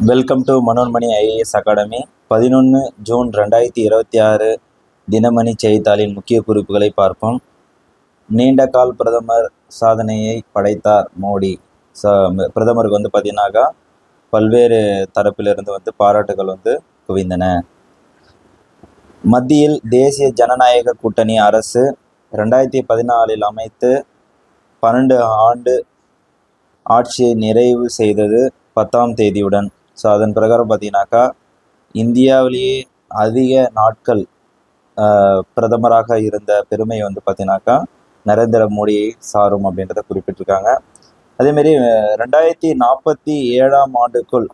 Welcome to Manonmani IAS academy. 11 June 2026 Dinamani செய்தித்தாளின் முக்கிய குறிப்புகளை பார்ப்போம். நீண்டகால் பிரதமர் சாதனையை படைத்தார் மோடி. பிரதமருக்கு பார்த்தீங்கன்னாக்கா பல்வேறு தரப்பிலிருந்து பாராட்டுகள் குவிந்தன. மத்தியில் தேசிய ஜனநாயக கூட்டணி அரசு 2014 அமைத்து 12 ஆண்டு ஆட்சியை நிறைவு செய்தது 10ஆம் தேதியுடன். அதன் பிரகாரம் பார்த்தீங்கன்னாக்கா இந்தியாவிலேயே அதிக நாட்கள் பிரதமராக இருந்த பெருமை பார்த்தீங்கன்னாக்கா நரேந்திர மோடியை சாரும் அப்படின்றத குறிப்பிட்டிருக்காங்க. அதேமாரி 2047ஆம் ஆண்டுக்குள்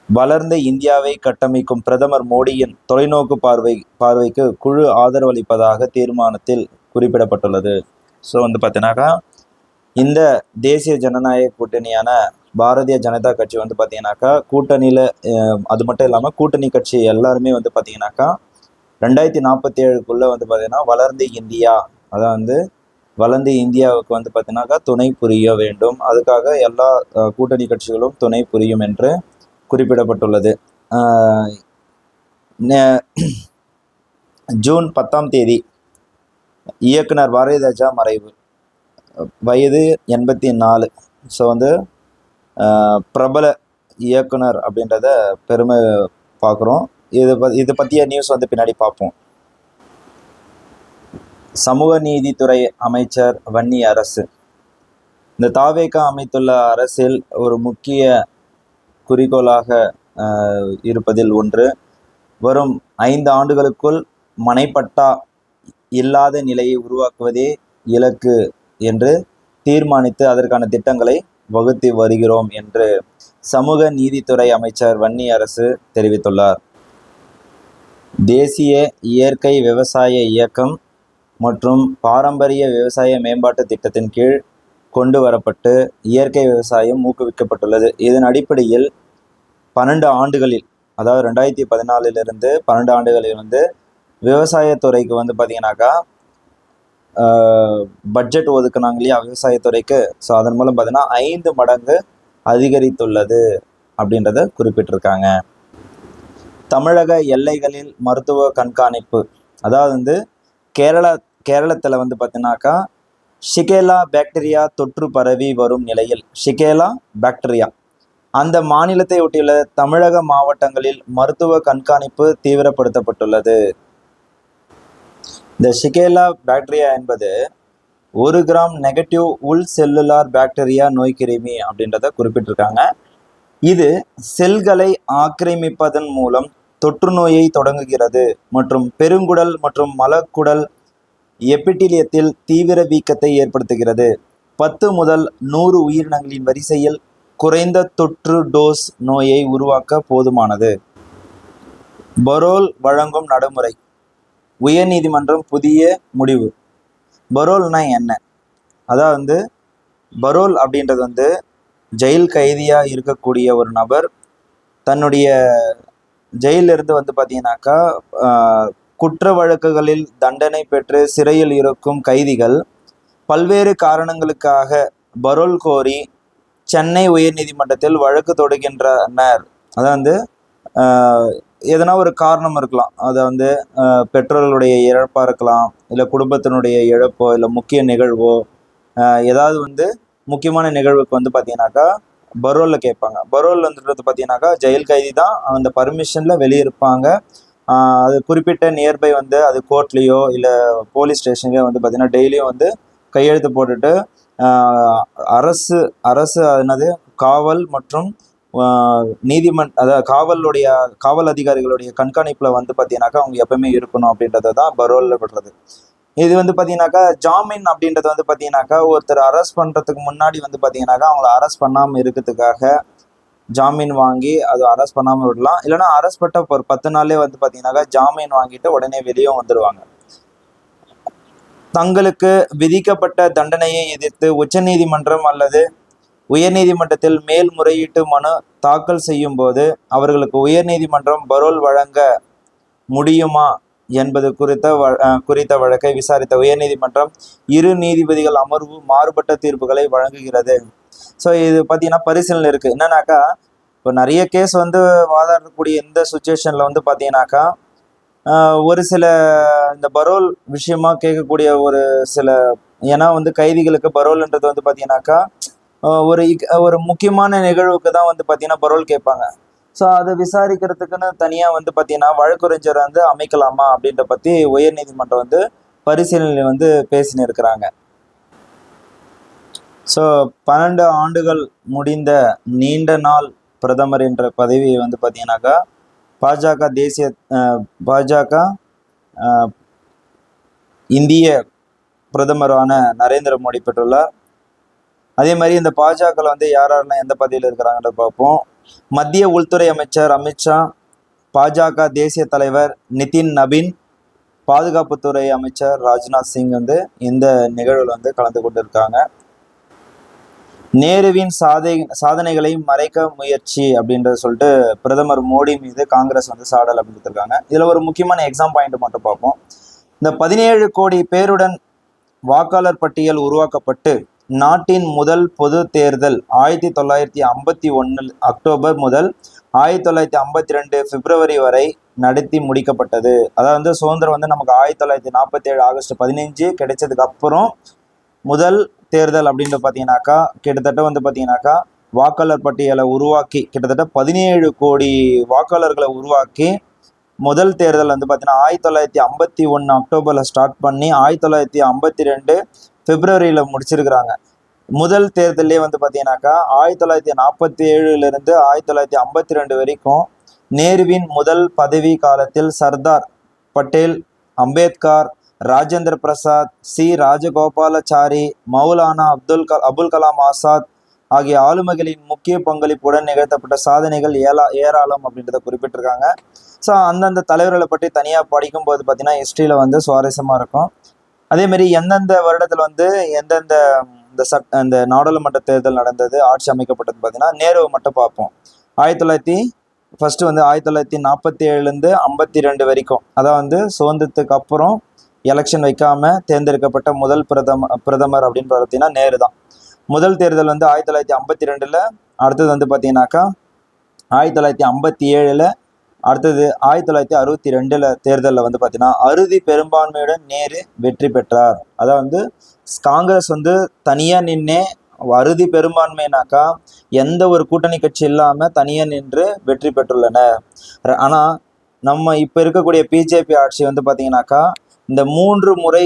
வளர்ந்த இந்தியாவை கட்டமைக்கும் பிரதமர் மோடியின் தொலைநோக்கு பார்வைக்கு குழு ஆதரவு அளிப்பதாக தீர்மானத்தில் குறிப்பிடப்பட்டுள்ளது. பார்த்தீங்கன்னாக்கா இந்த தேசிய ஜனநாயக கூட்டணியான பாரதிய ஜனதா கட்சி பார்த்தீங்கன்னாக்கா கூட்டணியில் அது மட்டும் இல்லாமல் கூட்டணி கட்சி எல்லாருமே பார்த்தீங்கன்னாக்கா 2047க்குள்ளே பார்த்தீங்கன்னா வளர்ந்த இந்தியா, அதாவது வளர்ந்த இந்தியாவுக்கு பார்த்தீங்கன்னாக்கா துணை புரிய வேண்டும். அதுக்காக எல்லா கூட்டணி கட்சிகளும் துணை புரியும் என்று குறிப்பிடப்பட்டுள்ளது. ஜூன் 10ஆம் தேதி இயக்குனர் பாரதிராஜா மறைவு, வயது 84. பிரபல இயக்குனர் அப்படின்றத பெருமை பார்க்குறோம். இதை பற்றிய நியூஸ் பின்னாடி பார்ப்போம். சமூக நீதித்துறை அமைச்சர் வன்னி அரசு. இந்த தாவேகா அமைத்துள்ள அரசில் ஒரு முக்கிய குறிக்கோளாக இருப்பதில் ஒன்று, வரும் 5 ஆண்டுகளுக்குள் மனைப்பட்டா இல்லாத நிலையை உருவாக்குவதே இலக்கு என்று தீர்மானித்து அதற்கான திட்டங்களை வகுத்து வருகிறோம் என்று சமூக நீதித்துறை அமைச்சர் வன்னி அரசு தெரிவித்துள்ளார். தேசிய இயற்கை விவசாய இயக்கம் மற்றும் பாரம்பரிய விவசாய மேம்பாட்டு திட்டத்தின் கீழ் கொண்டு வரப்பட்டு இயற்கை விவசாயம் ஊக்குவிக்கப்பட்டுள்ளது. இதன் அடிப்படையில் 12 ஆண்டுகளில், அதாவது 2014 12 ஆண்டுகளில் விவசாயத்துறைக்கு பார்த்தீங்கன்னாக்கா பட்ஜெட் ஒதுக்குனாங்க இல்லையா விவசாயத்துறைக்கு. அதன் மூலம் பார்த்தீங்கன்னா 5 மடங்கு அதிகரித்துள்ளது அப்படின்றத குறிப்பிட்டிருக்காங்க. தமிழக எல்லைகளில் மருத்துவ கண்காணிப்பு, அதாவது கேரளத்தில் பார்த்தீங்கன்னாக்கா ஷிகேலா பாக்டீரியா தொற்று பரவி வரும் நிலையில் ஷிகேலா பாக்டீரியா அந்த மாநிலத்தை ஒட்டியுள்ள தமிழக மாவட்டங்களில் மருத்துவ கண்காணிப்பு தீவிரப்படுத்தப்பட்டுள்ளது. இந்த ஷிகேலா பாக்டீரியா என்பது 1 கிராம் நெகட்டிவ் உள் செல்லுலார் பாக்டீரியா நோய்க்கிருமி அப்படின்றத குறிப்பிட்டிருக்காங்க. இது செல்களை ஆக்கிரமிப்பதன் மூலம் தொற்று நோயை தொடங்குகிறது மற்றும் பெருங்குடல் மற்றும் மலக்குடல் எபிட்டிலியத்தில் தீவிர வீக்கத்தை ஏற்படுத்துகிறது. 10 முதல் 100 உயிரினங்களின் வரிசையில் குறைந்த தொற்று டோஸ் நோயை உருவாக்க போதுமானது. பரோல் வழங்கும் நடைமுறை. உயர்நீதிமன்றம் புதிய முடிவு. பரோல்னா என்ன? அதாவது பரோல் அப்படின்றது ஜெயில் கைதியாக இருக்கக்கூடிய ஒரு நபர் தன்னுடைய ஜெயிலிருந்து பார்த்தீங்கன்னாக்கா குற்ற வழக்குகளில் தண்டனை பெற்று சிறையில் இருக்கும் கைதிகள் பல்வேறு காரணங்களுக்காக பரோல் கோரி சென்னை உயர்நீதிமன்றத்தில் வழக்கு தொடுக்கின்றனர். அதாவது எதனா ஒரு காரணம் இருக்கலாம். அதை பெற்றோர்களுடைய இழப்பாக இருக்கலாம், இல்லை குடும்பத்தினுடைய இழப்போ, இல்லை முக்கிய நிகழ்வோ, ஏதாவது முக்கியமான நிகழ்வுக்கு பார்த்தீங்கன்னாக்கா பரோலில் கேட்பாங்க. பரோல் பார்த்தீங்கன்னாக்கா ஜெயில் கைதி தான் அந்த பர்மிஷனில் வெளியே இருப்பாங்க. அது குறிப்பிட்ட நியர்பை அது கோர்ட்லேயோ இல்லை போலீஸ் ஸ்டேஷன்லேயோ பார்த்தீங்கன்னா டெய்லியும் கையெழுத்து போட்டுட்டு அரசு என்னது காவல் மற்றும் அதாவது காவல் அதிகாரிகளுடைய கண்காணிப்பில் பார்த்தீங்கன்னாக்கா அவங்க எப்பவுமே இருக்கணும் அப்படின்றத தான் பரோலில் விடுறது. இது பார்த்தீங்கன்னாக்கா ஜாமீன் அப்படின்றது பார்த்தீங்கன்னாக்கா ஒருத்தர் அரெஸ்ட் பண்ணுறதுக்கு முன்னாடி பார்த்தீங்கன்னாக்கா அவங்கள அரெஸ்ட் பண்ணாமல் இருக்கிறதுக்காக ஜாமீன் வாங்கி அது அரெஸ்ட் பண்ணாமல் விடலாம். இல்லைனா அரெஸ்ட் பட்ட ஒரு 10 நாள்லேயே பார்த்தீங்கன்னாக்கா ஜாமீன் வாங்கிட்டு உடனே வெளியே வந்துடுவாங்க. தங்களுக்கு விதிக்கப்பட்ட தண்டனையை எதிர்த்து உச்சநீதிமன்றம் அல்லது உயர்நீதிமன்றத்தில் மேல்முறையீட்டு மனு தாக்கல் செய்யும் போது அவர்களுக்கு உயர்நீதிமன்றம் பரோல் வழங்க முடியுமா என்பது குறித்த வழக்கை விசாரித்த உயர்நீதிமன்றம் 2 நீதிபதிகள் அமர்வு மாறுபட்ட தீர்ப்புகளை வழங்குகிறது. இது பார்த்தீங்கன்னா பரிசீலனை இருக்கு. என்னன்னாக்கா இப்போ நிறைய கேஸ் வந்து வாதாடக்கூடிய இந்த சுச்சுவேஷனில் வந்து பார்த்தீங்கன்னாக்கா ஒரு சில இந்த பரோல் விஷயமா கேட்கக்கூடிய ஒரு சில, ஏன்னா வந்து கைதிகளுக்கு பரோல்ன்றது வந்து பார்த்தீங்கன்னாக்கா ஒரு முக்கியமான நிகழ்வுக்கு தான் வந்து பார்த்தீங்கன்னா பரோல் கேட்பாங்க. ஸோ அதை விசாரிக்கிறதுக்குன்னு தனியாக வந்து பார்த்தீங்கன்னா வழக்குரைஞர் வந்து அமைக்கலாமா அப்படின்ற பற்றி உயர்நீதிமன்றம் வந்து பரிசீலனை வந்து பேசின்னு இருக்கிறாங்க. ஸோ 12 ஆண்டுகள் முடிந்த நீண்ட நாள் பிரதமர் என்ற பதவியை வந்து பார்த்தீங்கன்னாக்கா பாஜக தேசிய பாஜக இந்திய பிரதமரான நரேந்திர மோடி பெற்றுள்ளார். அதே மாதிரி இந்த பாஜகவில் வந்து யாரெல்லாம் எந்த பதவியில் இருக்கிறாங்கன்ற பார்ப்போம். மத்திய உள்துறை அமைச்சர் அமித்ஷா, பாஜக தேசிய தலைவர் நிதின் நபீன், பாதுகாப்புத்துறை அமைச்சர் ராஜ்நாத் சிங் வந்து இந்த நிகழ்வில் வந்து கலந்து கொண்டு இருக்காங்க. நேருவின் சாதனைகளை மறைக்க முயற்சி அப்படின்றத சொல்லிட்டு பிரதமர் மோடி மீது காங்கிரஸ் வந்து சாடல் அப்படின்னு இருக்காங்க. இதுல ஒரு முக்கியமான எக்ஸாம் பாயிண்ட் மட்டும் பார்ப்போம். இந்த 17 கோடி பேருடன் வாக்காளர் பட்டியல் உருவாக்கப்பட்டு நாட்டின் முதல் பொது தேர்தல் 1951 அக்டோபர் முதல் 1952 பிப்ரவரி வரை நடத்தி முடிக்கப்பட்டது. அதாவது சுதந்திரம் வந்து நமக்கு 1947 ஆகஸ்ட் 15 கிடைச்சதுக்கு அப்புறம் முதல் தேர்தல் அப்படின்னு பார்த்தீங்கன்னாக்கா கிட்டத்தட்ட வந்து பார்த்தீங்கன்னாக்கா வாக்காளர் பட்டியலை உருவாக்கி கிட்டத்தட்ட 17 கோடி வாக்காளர்களை உருவாக்கி முதல் தேர்தல் வந்து பார்த்தீங்கன்னா 1951 அக்டோபரில் ஸ்டார்ட் பண்ணி 1952 பிப்ரவரியில் முடிச்சிருக்கிறாங்க. முதல் தேர்தலே வந்து பார்த்தீங்கன்னாக்கா 1947 1952 வரைக்கும் நேருவின் முதல் பதவி காலத்தில் சர்தார் பட்டேல், அம்பேத்கர், ராஜேந்திர பிரசாத், சி ராஜகோபாலாச்சாரி, மௌலானா அபுல் கலாம் ஆசாத் ஆகிய ஆளுமைகளின் முக்கிய பங்களிப்புடன் நிகழ்த்தப்பட்ட சாதனைகள் ஏராளம் அப்படின்றத குறிப்பிட்டிருக்காங்க. ஸோ அந்தந்த தலைவர்களை பற்றி தனியாக படிக்கும்போது பார்த்தீங்கன்னா ஹிஸ்ட்ரியில் வந்து சுவாரஸ்யமாக இருக்கும். அதேமாரி எந்தெந்த வருடத்தில் வந்து எந்தெந்த இந்த நாடாளுமன்ற தேர்தல் நடந்தது, ஆட்சி அமைக்கப்பட்டது பார்த்தீங்கன்னா நேருவை மட்டும் பார்ப்போம். 1947 52 வரைக்கும், அதான் வந்து சுதந்திரத்துக்கு அப்புறம் எலெக்ஷன் வைக்காம தேர்ந்தெடுக்கப்பட்ட முதல் பிரதமர் அப்படின்னு பார்த்தீங்கன்னா நேரு தான். முதல் தேர்தல் வந்து 1952, அடுத்தது வந்து பார்த்தீங்கன்னாக்கா 1957, அடுத்தது 1962 தேர்தலில் வந்து பார்த்தீங்கன்னா அறுதி பெரும்பான்மையுடன் நேரு வெற்றி பெற்றார். அதான் வந்து காங்கிரஸ் வந்து தனியாக நின்று அறுதி பெரும்பான்மைனாக்கா எந்த ஒரு கூட்டணி கட்சி இல்லாமல் தனியாக நின்று வெற்றி பெற்றுள்ளனர். ஆனால் நம்ம இப்போ இருக்கக்கூடிய பிஜேபி ஆட்சி வந்து பார்த்தீங்கன்னாக்கா இந்த 3 முறை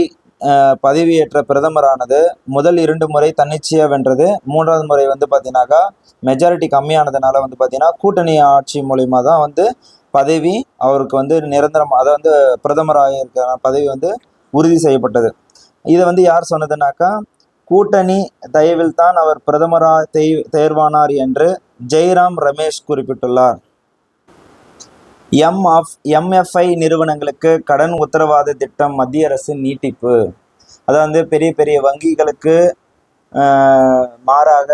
பதவியேற்ற பிரதமரானது முதல் 2 முறை தன்னிச்சையாக வென்றது, 3வது முறை வந்து பார்த்தீங்கன்னாக்கா மெஜாரிட்டி கம்மியானதுனால வந்து பார்த்தீங்கன்னா கூட்டணி ஆட்சி மூலயமா தான் வந்து பதவி அவருக்கு வந்து நிரந்தரம், அதை வந்து பிரதமராக இருக்கிற பதவி வந்து உறுதி செய்யப்பட்டது. இதை வந்து யார் சொன்னதுனாக்கா கூட்டணி தயவில் தான் அவர் பிரதமராக தேர்வானார் என்று ஜெய்ராம் ரமேஷ் குறிப்பிட்டுள்ளார். எம்எஃப்ஐ நிறுவனங்களுக்கு கடன் உத்தரவாத திட்டம் மத்திய அரசு நீட்டிப்பு. அதாவது பெரிய பெரிய வங்கிகளுக்கு மாறாக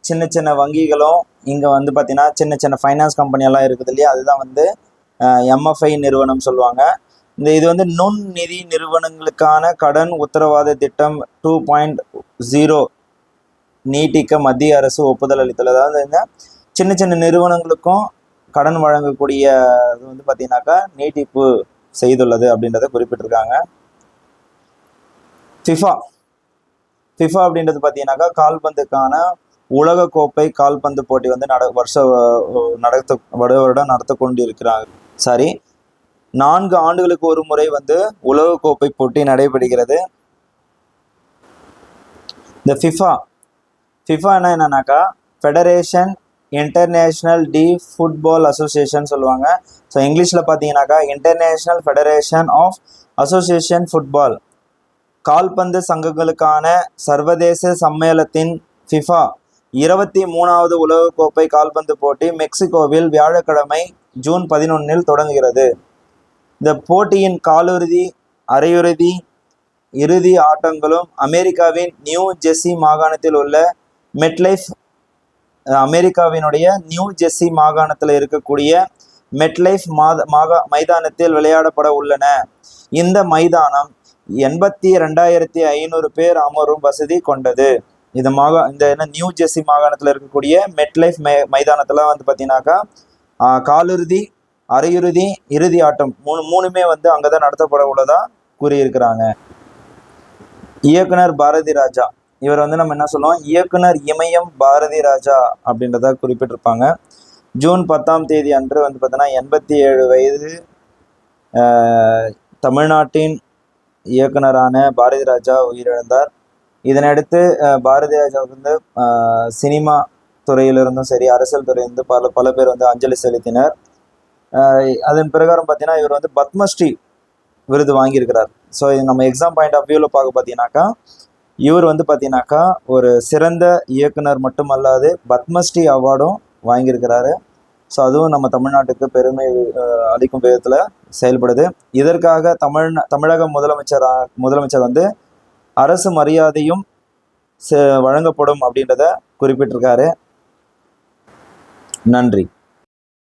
சின்ன சின்ன வங்கிகளும் இங்கே வந்து பார்த்தீங்கன்னா சின்ன சின்ன ஃபைனான்ஸ் கம்பெனியெல்லாம் இருக்குது இல்லையா, அதுதான் வந்து எம்எஃப்ஐ நிறுவனம் சொல்லுவாங்க. இது வந்து நுண் நிதி நிறுவனங்களுக்கான கடன் உத்தரவாத திட்டம் 2.0 நீட்டிக்க மத்திய அரசு ஒப்புதல் அளித்துள்ளது. அதாவது இந்த சின்ன சின்ன நிறுவனங்களுக்கும் கடன் வழங்கக்கூடிய இது வந்து பார்த்தீங்கன்னாக்கா நீட்டிப்பு செய்துள்ளது அப்படின்றத குறிப்பிட்டிருக்காங்க. ஃபிஃபா அப்படின்றது பார்த்தீங்கன்னாக்கா கால்பந்துக்கான உலகக்கோப்பை கால்பந்து போட்டி வந்து வருடம் நடத்த கொண்டு இருக்கிறாங்க. 4 ஆண்டுகளுக்கு ஒரு முறை வந்து உலகக்கோப்பை போட்டி நடைபெறுகிறது. இந்த ஃபிஃபா என்னன்னாக்கா federation international de football association சொல்லுவாங்க. ஸோ இங்கிலீஷில் பார்த்தீங்கன்னாக்கா international federation of association football கால்பந்து சங்கங்களுக்கான சர்வதேச சம்மேளனத்தின் ஃபிஃபா 23வது உலகக்கோப்பை கால்பந்து போட்டி மெக்சிகோவில் வியாழக்கிழமை ஜூன் 11 தொடங்குகிறது. இந்த போட்டியின் காலிறுதி, அரையிறுதி, இறுதி ஆட்டங்களும் அமெரிக்காவின் நியூ ஜெர்சி மாகாணத்தில் உள்ள மெட்லைஃப், அமெரிக்காவினுடைய நியூ ஜெர்சி மாகாணத்தில் இருக்கக்கூடிய மெட்லைஃப் மைதானத்தில் விளையாடப்பட உள்ளன. இந்த மைதானம் 82,500 பேர் அமரும் வசதி கொண்டது. இந்த என்ன நியூ ஜெர்சி மாகாணத்தில் இருக்கக்கூடிய மெட்லைஃப் மைதானத்தில் வந்து பார்த்தீங்கன்னாக்கா காலிறுதி, அரையிறுதி, இறுதி ஆட்டம் மூணுமே வந்து அங்கே தான் நடத்தப்பட உள்ளதா கூறியிருக்கிறாங்க. இயக்குனர் பாரதி ராஜா, இவர் வந்து நம்ம என்ன சொல்லுவோம், இயக்குனர் இமயம் பாரதி ராஜா அப்படின்றத குறிப்பிட்டிருப்பாங்க. ஜூன் 10 அன்று வந்து பார்த்தீங்கன்னா 87 வயது தமிழ்நாட்டின் இயக்குனரான பாரதி ராஜா உயிரிழந்தார். இதனையடுத்து பாரதி ராஜா வந்து சினிமா துறையிலிருந்தும் சரி, அரசியல் துறையிலிருந்து பல பேர் வந்து அஞ்சலி செலுத்தினர். அதன் பிரகாரம் பார்த்தீங்கன்னா இவர் வந்து பத்மஸ்ரீ விருது வாங்கியிருக்கிறார். ஸோ நம்ம எக்ஸாம் பாயிண்ட் ஆஃப் வியூவில் பார்க்க பார்த்தீங்கன்னாக்கா இவர் வந்து பார்த்தீங்கன்னாக்கா ஒரு சிறந்த இயக்குனர் மட்டுமல்லாது பத்மஸ்ரீ அவார்டும் வாங்கியிருக்கிறாரு. ஸோ அதுவும் நம்ம தமிழ்நாட்டுக்கு பெருமை அளிக்கும் விதத்தில் செயல்படுது. இதற்காக தமிழக முதலமைச்சர் வந்து அரசு மரியாதையும் வழங்கப்படும் அப்படின்றத குறிப்பிட்டிருக்காரு. நன்றி.